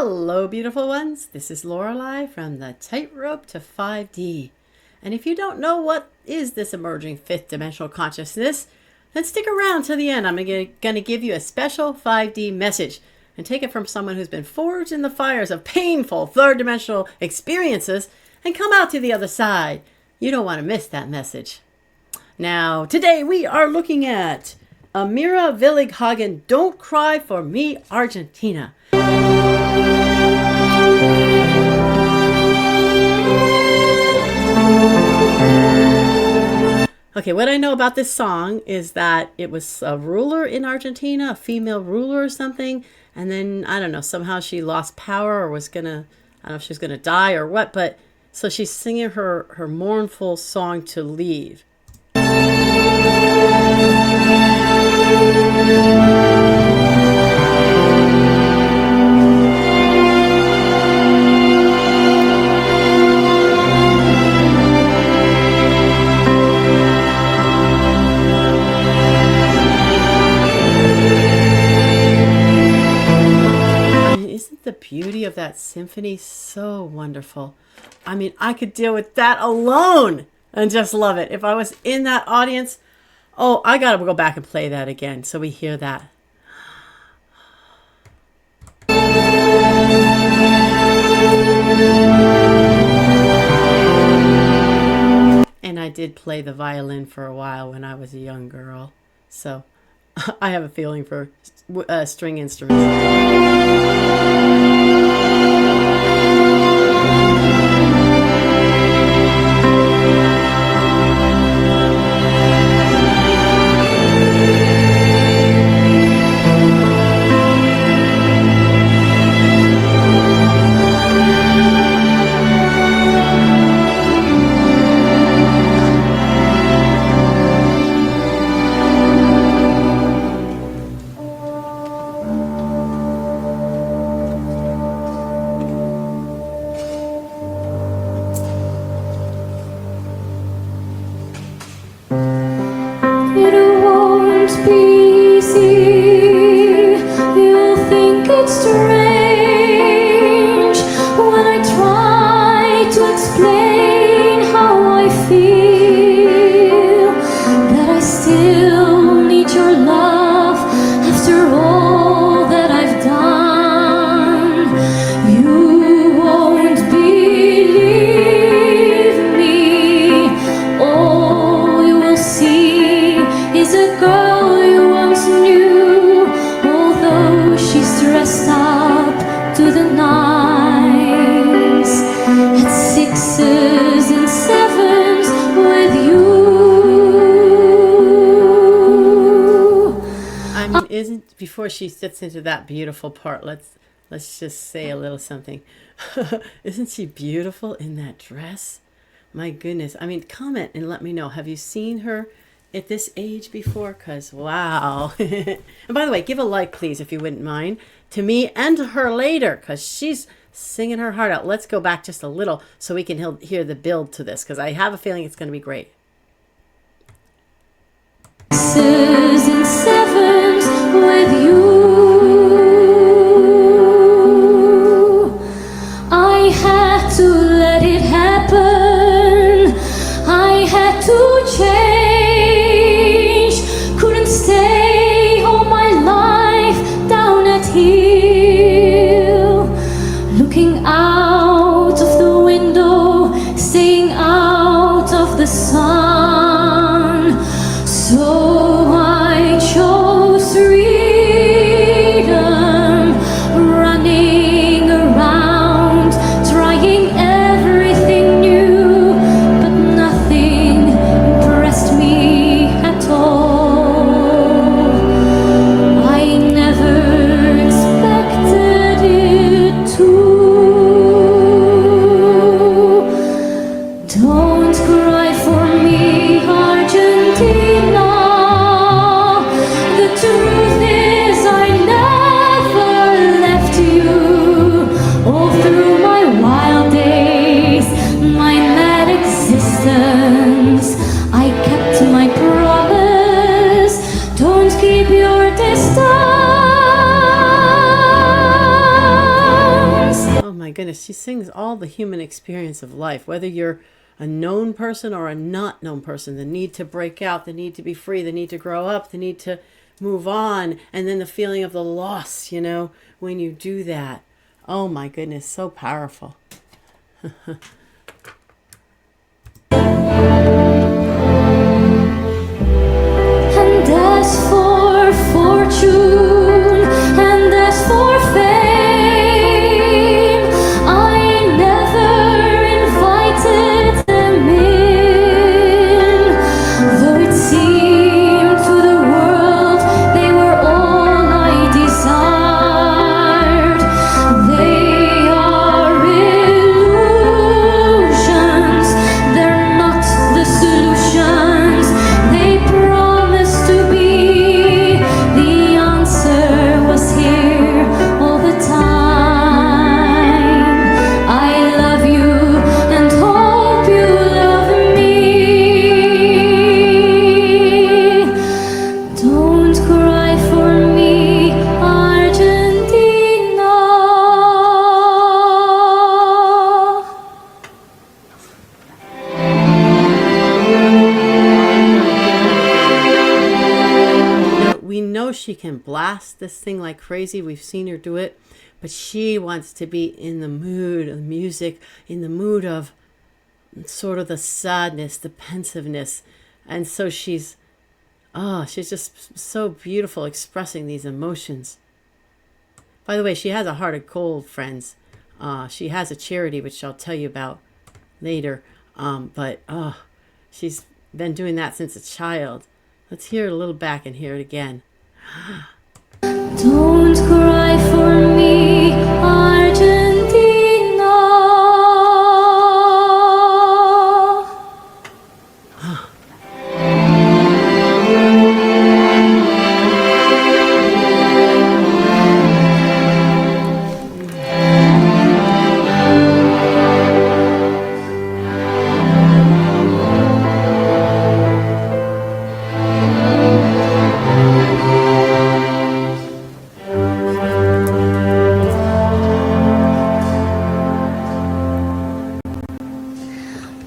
Hello, beautiful ones. This is Lorelei from the Tightrope to 5D. And if you don't know what is this emerging fifth dimensional consciousness, then stick around to the end. I'm going to give you a special 5D message and take it from someone who's been forged in the fires of painful third dimensional experiences and come out to the other side. You don't want to miss that message. Now, today we are looking at Amira Willighagen, Don't Cry for Me, Argentina. Okay, what I know about this song is that it was a ruler in Argentina, a female ruler or something, and then, I don't know, somehow she lost power or was gonna, I don't know if she was gonna die or what, but so she's singing her mournful song to leave. The beauty of that symphony, so wonderful. I mean, I could deal with that alone and just love it. If I was in that audience, oh, I gotta go back and play that again so we hear that. And I did play the violin for a while when I was a young girl, so I have a feeling for string instruments. Before she sits into that beautiful part, let's just say a little something. Isn't she beautiful in that dress? My goodness. I mean, comment and let me know. Have you seen her at this age before? Because wow. And by the way, give a like, please, if you wouldn't mind, to me and to her later, because she's singing her heart out. Let's go back just a little so we can hear the build to this, because I have a feeling it's going to be great. Sixes and sevens with you. I had to let it happen. I had to change. Couldn't stay all my life down at heel. Looking out of the window, staying out of the sun. So I chose freedom, running around, trying everything new, but nothing impressed me at all. I never expected it to. my goodness, she sings all the human experience of life, whether you're a known person or a not known person, the need to break out, the need to be free, the need to grow up, the need to move on, and then the feeling of the loss, when you do that. Oh my goodness, so powerful. And as for fortune, and as for fame, I never invited them in. Though it seemed to the world they were all I desired, they are illusions, they're not the solutions they promised to be. The answer was here all the time. I love you and hope you love me. Don't cry for me, Argentina. We know she can blast this thing like crazy. We've seen her do it. But she wants to be in the mood of music, in the mood of sort of the sadness, the pensiveness. And so she's just so beautiful expressing these emotions. By the way, she has a heart of gold, friends. She has a charity, which I'll tell you about later. But she's been doing that since a child. Let's hear it a little back and hear it again. Don't cry for me, Argentina.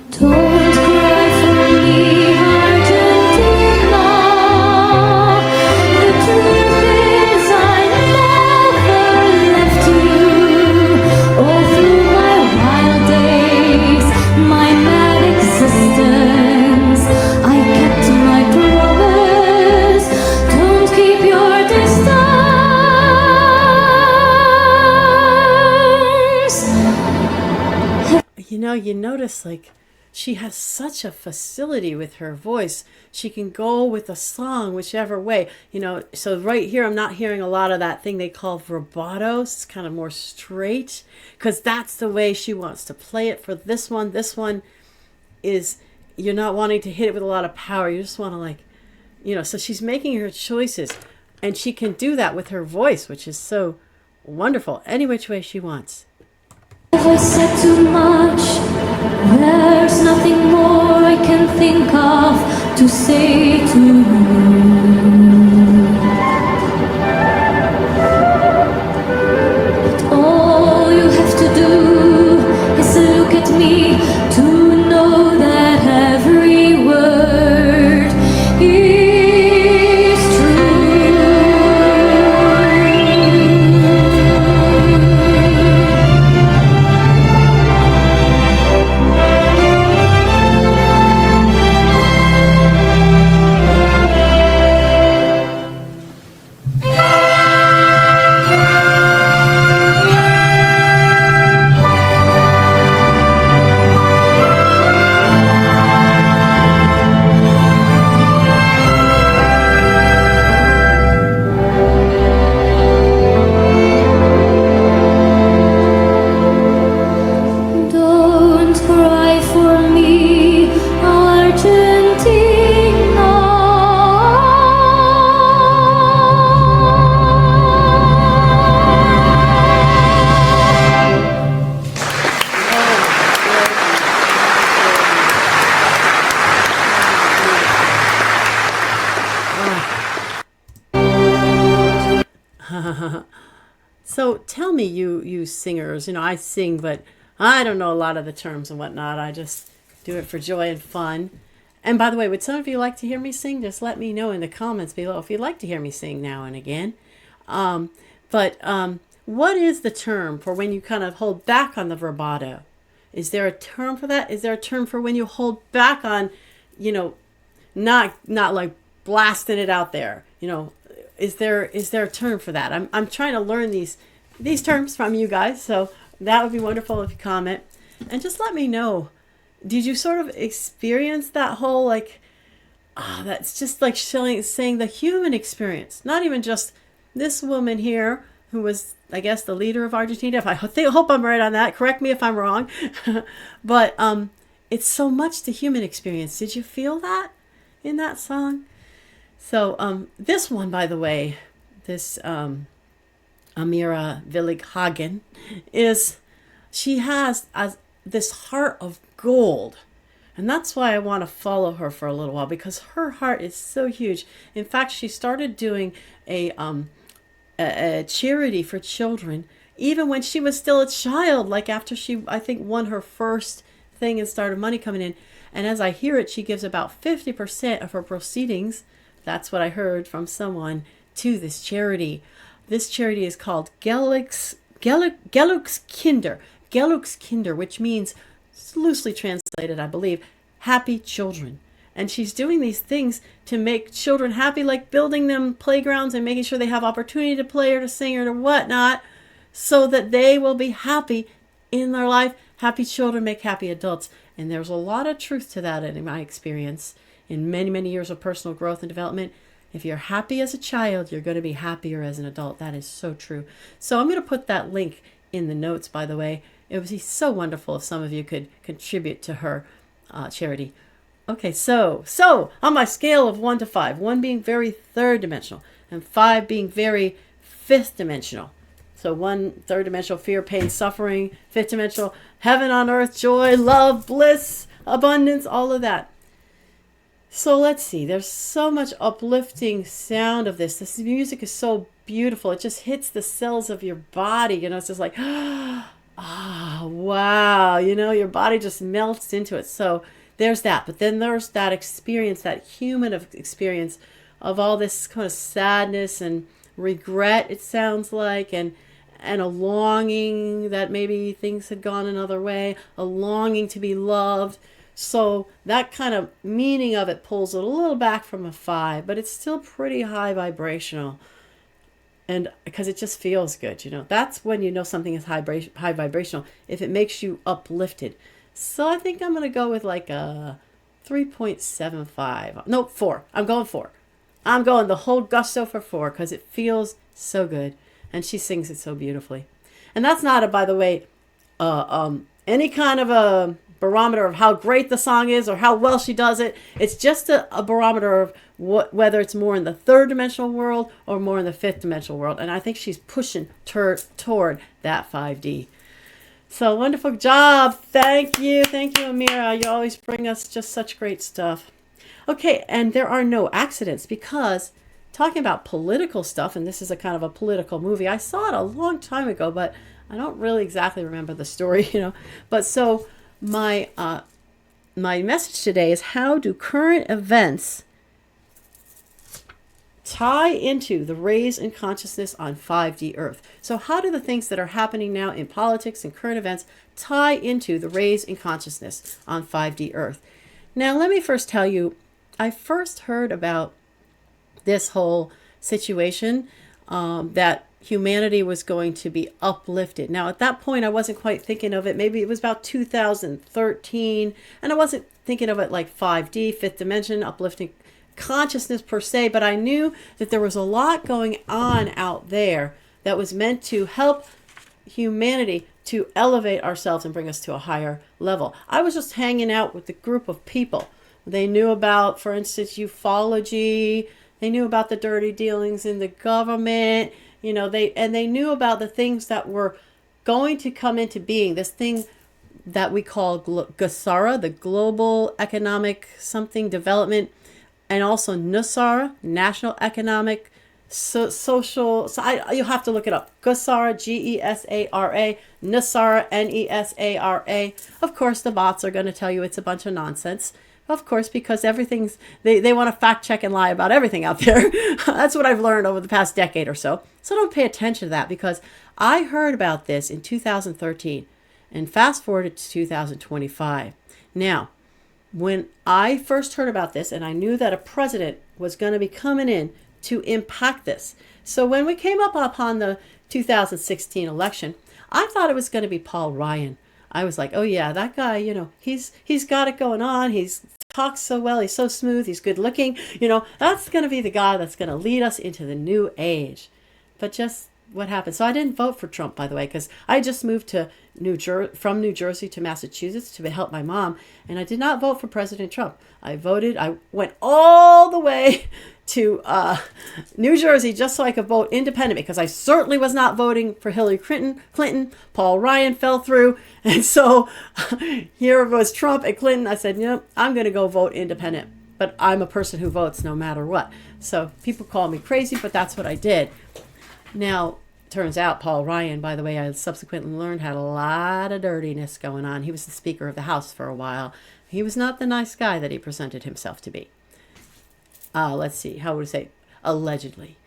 Don't cry for me, Argentina. The truth is I never left you. All through my wild days, my mad existence, I kept my promise. Don't keep your distance. You notice like she has such a facility with her voice. She can go with a song whichever way. So right here I'm not hearing a lot of that thing they call vibrato. It's kind of more straight because that's the way she wants to play it for this one. This one is, you're not wanting to hit it with a lot of power. You just want to so she's making her choices, and she can do that with her voice, which is so wonderful, any which way she wants. Have I said too much? There's nothing more I can think of to say to you. But all you have to do is look at me to know that every word is true. So tell me, you singers, I sing, but I don't know a lot of the terms and whatnot. I just do it for joy and fun. And by the way, would some of you like to hear me sing? Just let me know in the comments below if you'd like to hear me sing now and again. But what is the term for when you kind of hold back on the vibrato? Is there a term for that? Is there a term for when you hold back on, not like blasting it out there? Is there a term for that? I'm trying to learn these terms from you guys, so that would be wonderful if you comment and just let me know. Did you sort of experience that whole that's just like saying the human experience, not even just this woman here who was, I guess, the leader of Argentina. If I hope I'm right on that. Correct me if I'm wrong. But it's so much the human experience. Did you feel that in that song? So this one, by the way, this Amira Willighagen, she has this heart of gold. And that's why I want to follow her for a little while, because her heart is so huge. In fact, she started doing a charity for children even when she was still a child, like after she, I think, won her first thing and started money coming in. And as I hear it, she gives about 50% of her proceedings, that's what I heard from someone, to this charity. This charity is called Gelukskinder, which means, loosely translated, I believe, happy children. And she's doing these things to make children happy, like building them playgrounds and making sure they have opportunity to play or to sing or to whatnot, so that they will be happy in their life. Happy children make happy adults. And there's a lot of truth to that in my experience in many, many years of personal growth and development. If you're happy as a child, you're going to be happier as an adult. That is so true. So I'm going to put that link in the notes, by the way. It would be so wonderful if some of you could contribute to her charity. Okay, so on my scale of 1 to 5, 1 being very third dimensional and 5 being very fifth dimensional. So 1 third dimensional, fear, pain, suffering. 5th dimensional, heaven on earth, joy, love, bliss, abundance, all of that. So let's see, there's so much uplifting sound of this. This music is so beautiful. It just hits the cells of your body. It's just like, wow. Your body just melts into it. So there's that. But then there's that experience, that human experience of all this kind of sadness and regret, it sounds like, and a longing that maybe things had gone another way, a longing to be loved. So that kind of meaning of it pulls it a little back from a 5, but it's still pretty high vibrational. And because it just feels good, that's when you know something is high vibrational, if it makes you uplifted. So I think I'm going to go with like a 3.75. No, 4. I'm going 4. I'm going the whole gusto for 4 because it feels so good. And she sings it so beautifully. And that's not, by the way, any kind of a barometer of how great the song is or how well she does it. It's just a barometer of whether it's more in the third dimensional world or more in the fifth dimensional world. And I think she's pushing toward that 5D. So wonderful job. Thank you, Amira. You always bring us just such great stuff. Okay, and there are no accidents, because talking about political stuff, and this is a kind of a political movie. I saw it a long time ago, but I don't really exactly remember the story, But so my message today is, how do current events tie into the raise in consciousness on 5D Earth? So how do the things that are happening now in politics and current events tie into the raise in consciousness on 5D Earth? Now, let me first tell you, I first heard about this whole situation that humanity was going to be uplifted. Now, at that point, I wasn't quite thinking of it. Maybe it was about 2013, and I wasn't thinking of it like 5D, fifth dimension, uplifting consciousness per se, but I knew that there was a lot going on out there that was meant to help humanity to elevate ourselves and bring us to a higher level. I was just hanging out with a group of people. They knew about, for instance, ufology. They knew about the dirty dealings in the government. They knew about the things that were going to come into being. This thing that we call GESARA, the Global Economic Something Development, and also NUSARA, National Economic social. You'll have to look it up. Gesara, Gesara, Nesara, Nesara. Of course, the bots are going to tell you it's a bunch of nonsense. Of course, because everything's they want to fact check and lie about everything out there. That's what I've learned over the past decade or so. So don't pay attention to that, because I heard about this in 2013, and fast forward to 2025. Now, when I first heard about this, and I knew that a president was going to be coming in to impact this. So when we came up upon the 2016 election, I thought it was going to be Paul Ryan. I was like, oh yeah, that guy, he's got it going on. He's talks so well. He's so smooth. He's good looking. That's going to be the guy that's going to lead us into the new age. But just what happened? So I didn't vote for Trump, by the way, because I just moved to from New Jersey to Massachusetts to help my mom, and I did not vote for President Trump. I went all the way to New Jersey just so I could vote independent, because I certainly was not voting for Hillary Clinton. Paul Ryan fell through, and so here was Trump and Clinton. I said, I'm going to go vote independent, but I'm a person who votes no matter what. So people call me crazy, but that's what I did. Now, turns out Paul Ryan, by the way, I subsequently learned, had a lot of dirtiness going on. He was the Speaker of the House for a while. He was not the nice guy that he presented himself to be. Let's see, how would I say? Allegedly.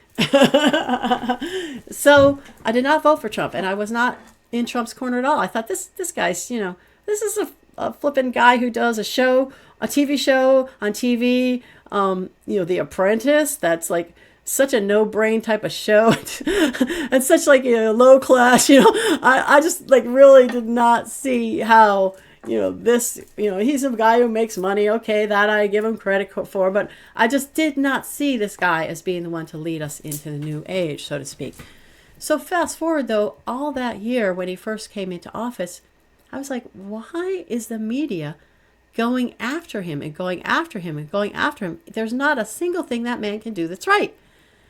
So I did not vote for Trump, and I was not in Trump's corner at all. I thought this guy's, this is a flippin' guy who does a TV show on TV, The Apprentice, that's like such a no-brain type of show, and such like low class. I just like really did not see how he's a guy who makes money. Okay, that I give him credit for, but I just did not see this guy as being the one to lead us into the new age, so to speak. So fast forward though, all that year when he first came into office, I was like, why is the media going after him and going after him and going after him? There's not a single thing that man can do that's right.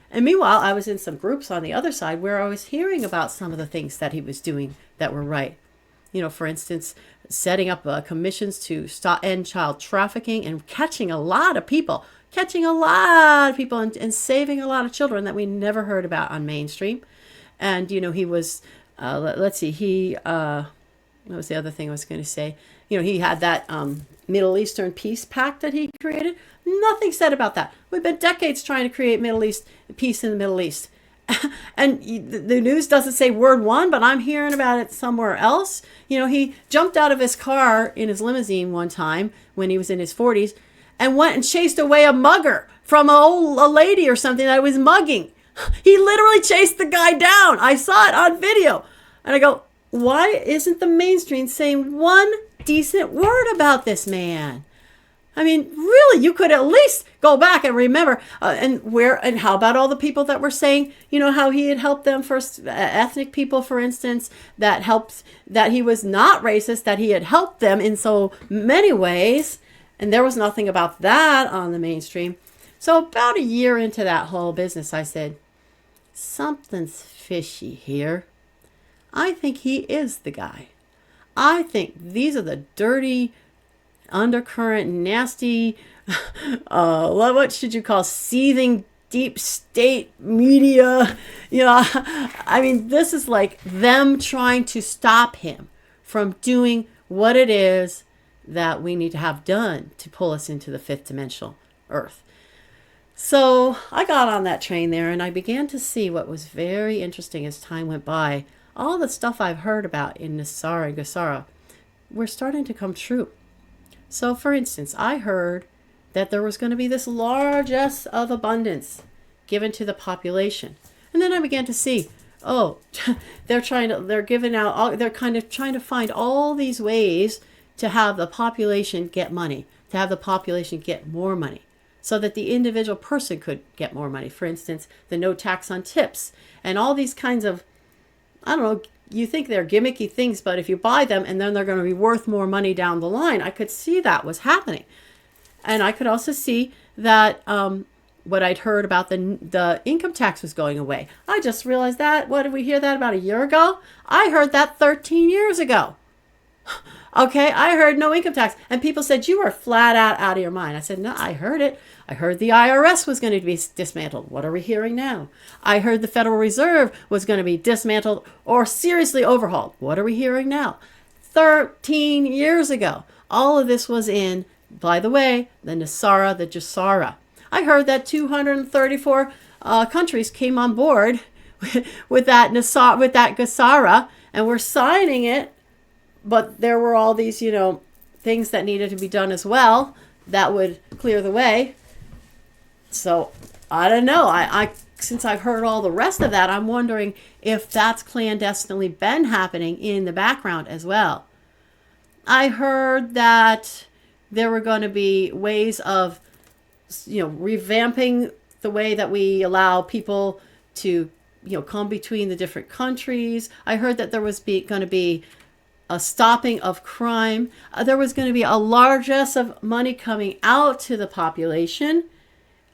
And meanwhile, I was in some groups on the other side where I was hearing about some of the things that he was doing that were right. For instance, setting up commissions to end child trafficking and catching a lot of people and saving a lot of children that we never heard about on mainstream. And, he was, let's see, what was the other thing I was going to say? He had that Middle Eastern peace pact that he created. Nothing said about that. We've been decades trying to create peace in the Middle East. And the news doesn't say word one, but I'm hearing about it somewhere else. He jumped out of his car in his limousine one time when he was in his 40s and went and chased away a mugger from a lady or something that was mugging. He literally chased the guy down. I saw it on video. And I go, why isn't the mainstream saying one decent word about this man? I mean, really, you could at least go back and remember. And how about all the people that were saying, how he had helped them first, ethnic people, for instance, that he was not racist, that he had helped them in so many ways. And there was nothing about that on the mainstream. So about a year into that whole business, I said, something's fishy here. I think he is the guy. I think these are the dirty, undercurrent, nasty, what should you call, seething deep state media. I mean, this is like them trying to stop him from doing what it is that we need to have done to pull us into the fifth dimensional earth. So I got on that train there, and I began to see what was very interesting as time went by. All the stuff I've heard about in Nesara and Gesara were starting to come true. So, for instance, I heard that there was going to be this largesse of abundance given to the population. And then I began to see, they're kind of trying to find all these ways to have the population get money, to have the population get more money, so that the individual person could get more money. For instance, the no tax on tips and all these kinds of, I don't know, you think they're gimmicky things, but if you buy them and then they're going to be worth more money down the line, I could see that was happening. And I could also see that what I'd heard about the income tax was going away. I just realized that. What did we hear that about a year ago? I heard that 13 years ago. Okay, I heard no income tax. And people said, you are flat out of your mind. I said, no, I heard it. I heard the IRS was going to be dismantled. What are we hearing now? I heard the Federal Reserve was going to be dismantled or seriously overhauled. What are we hearing now? 13 years ago. All of this was in, by the way, the Gesara. I heard that 234 countries came on board with that Gesara, and we're signing it. But there were all these, things that needed to be done as well that would clear the way. So I don't know. I since I've heard all the rest of that, I'm wondering if that's clandestinely been happening in the background as well. I heard that there were going to be ways of, revamping the way that we allow people to, come between the different countries. I heard that there was going to be a stopping of crime. There was going to be a largesse of money coming out to the population.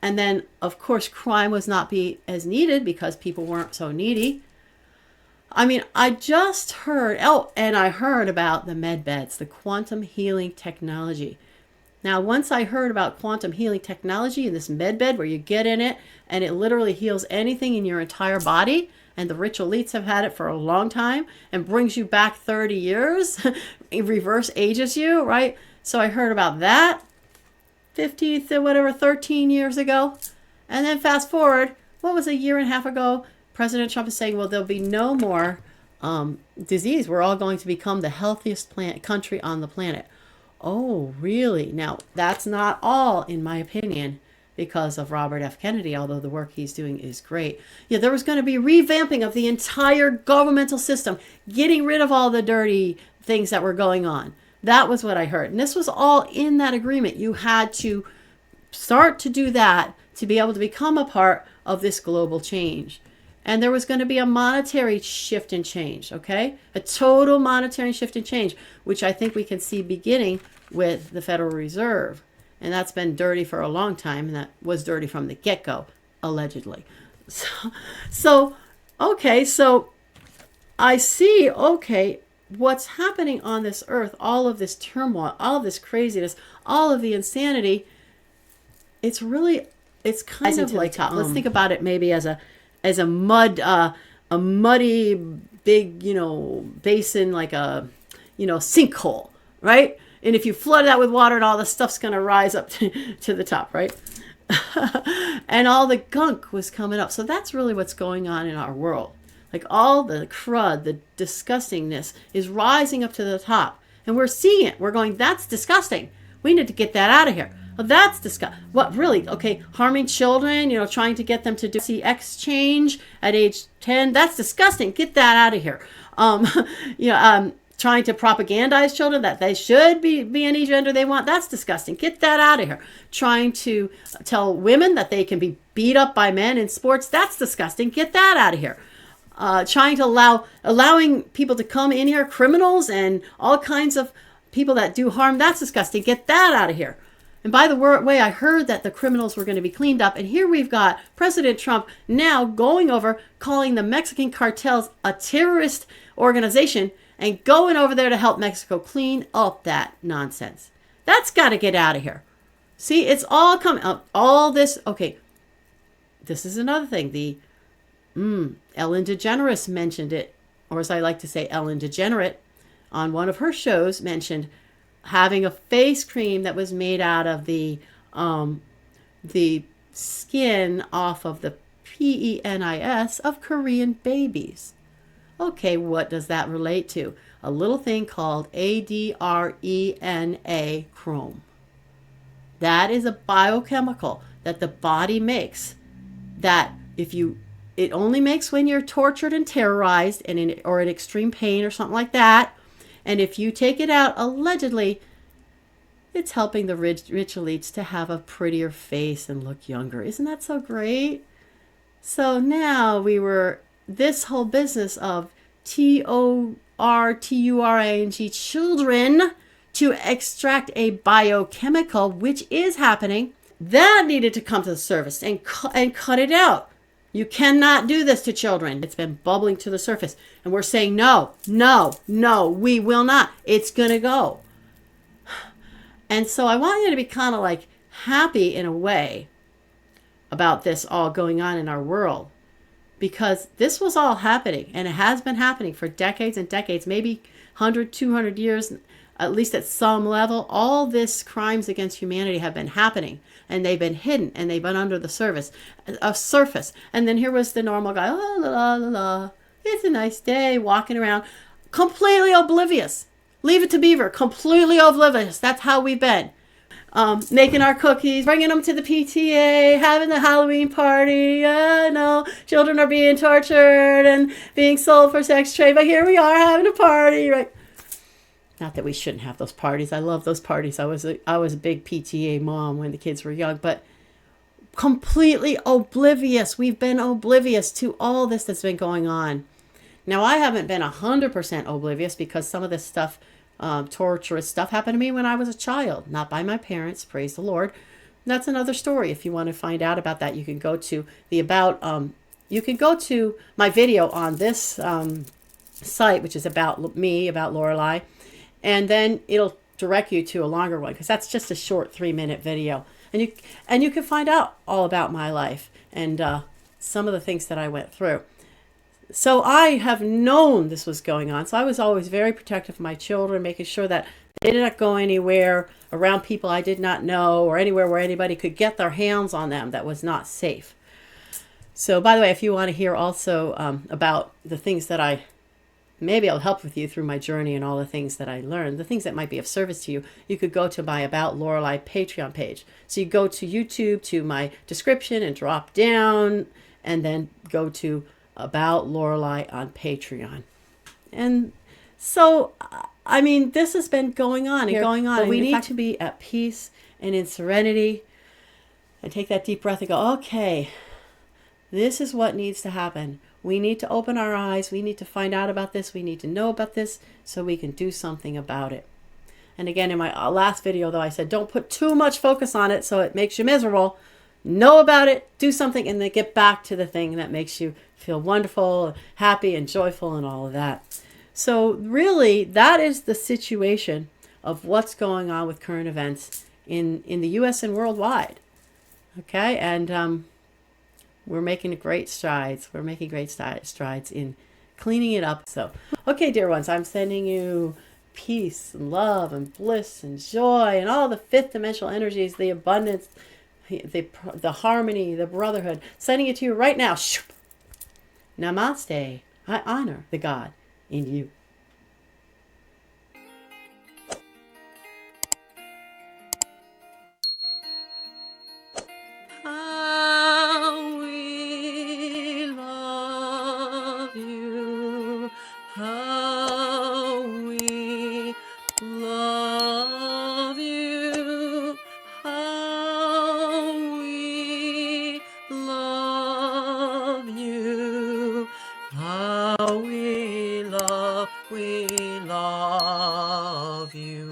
And then, of course, crime was not be as needed because people weren't so needy. I mean, I just heard, and I heard about the med beds, the quantum healing technology. Now, once I heard about quantum healing technology and this med bed where you get in it and it literally heals anything in your entire body, and the rich elites have had it for a long time and brings you back 30 years, it reverse ages you, right? So I heard about that 13 years ago. And then fast forward, what was a year and a half ago? President Trump is saying, well, there'll be no more disease. We're all going to become the healthiest country on the planet. Oh, really? Now, that's not all, in my opinion, because of Robert F. Kennedy, although the work he's doing is great. Yeah, there was going to be revamping of the entire governmental system, getting rid of all the dirty things that were going on. That was what I heard. And this was all in that agreement. You had to start to do that to be able to become a part of this global change. And there was going to be a monetary shift and change, okay? A total monetary shift and change, which I think we can see beginning with the Federal Reserve. And that's been dirty for a long time, and that was dirty from the get-go, allegedly. So I see, what's happening on this earth, all of this turmoil, all of this craziness, all of the insanity, it's kind of like, let's think about it maybe as a muddy big, basin, like a, sinkhole, right? And if you flood that with water, and all the stuff's going to rise up to the top, right? And all the gunk was coming up. So that's really what's going on in our world. Like all the crud, the disgustingness is rising up to the top. And we're seeing it. We're going, that's disgusting. We need to get that out of here. Well, that's disgusting. What, really? Okay, harming children, trying to get them to do CX change at age 10. That's disgusting. Get that out of here. Trying to propagandize children that they should be any gender they want. That's disgusting. Get that out of here. Trying to tell women that they can be beat up by men in sports. That's disgusting. Get that out of here. Trying to allowing people to come in here, criminals and all kinds of people that do harm. That's disgusting. Get that out of here. And by the way, I heard that the criminals were going to be cleaned up. And here we've got President Trump now going over, calling the Mexican cartels a terrorist organization and going over there to help Mexico clean up that nonsense. That's got to get out of here. See, it's all coming up. All this. Okay, this is another thing. The Ellen DeGeneres mentioned it, or as I like to say, Ellen DeGenerate, on one of her shows mentioned having a face cream that was made out of the skin off of the penis of Korean babies. Okay, what does that relate to? A little thing called adrena chrome. That is a biochemical that the body makes that it only makes when you're tortured and terrorized or in extreme pain or something like that. And if you take it out, allegedly, it's helping the rich elites to have a prettier face and look younger. Isn't that so great? So now this whole business of torturing children to extract a biochemical, which is happening, that needed to come to the surface and cut it out. You cannot do this to children. It's been bubbling to the surface. And we're saying, no, we will not. It's going to go. And so I want you to be kind of like happy in a way about this all going on in our world, because this was all happening, and it has been happening for decades and decades, maybe 100, 200 years, at least at some level. All this crimes against humanity have been happening, and they've been hidden, and they've been under the surface. And then here was the normal guy, oh, la, la, la, la. It's a nice day, walking around, completely oblivious. Leave it to Beaver, completely oblivious. That's how we've been. Making our cookies, bringing them to the PTA, having the Halloween party. No, children are being tortured and being sold for sex trade, but here we are having a party, right? Not that we shouldn't have those parties. I love those parties. I was a big PTA mom when the kids were young, but completely oblivious. We've been oblivious to all this that's been going on. Now, I haven't been 100% oblivious, because some of this stuff, torturous stuff, happened to me when I was a child, not by my parents, praise the Lord. That's another story. If you want to find out about that, you can go to you can go to my video on this site, which is about me, about Lorelei, and then it'll direct you to a longer one, because that's just a short 3-minute video, and you can find out all about my life and some of the things that I went through. So I have known this was going on. So I was always very protective of my children, making sure that they did not go anywhere around people I did not know, or anywhere where anybody could get their hands on them that was not safe. So, by the way, if you want to hear also about the things that maybe I'll help with you through my journey and all the things that I learned, the things that might be of service to you, you could go to my About Lorelei Patreon page. So you go to YouTube, to my description, and drop down, and then go to About Lorelei on Patreon. And so, I mean, this has been going on and going on. But we need to be at peace and in serenity, and take that deep breath and go, okay, this is what needs to happen. We need to open our eyes. We need to find out about this. We need to know about this so we can do something about it. And again, in my last video, though, I said, don't put too much focus on it so it makes you miserable. Know about it, do something, and then get back to the thing that makes you feel wonderful, happy, and joyful, and all of that. So really, that is the situation of what's going on with current events in the U.S. and worldwide. Okay, and we're making great strides. We're making great strides in cleaning it up. So, okay, dear ones, I'm sending you peace and love and bliss and joy and all the fifth dimensional energies, the abundance, the harmony, the brotherhood, sending it to you right now. Namaste. I honor the God in you. How we love you. How we love you. How we love you. How we love you.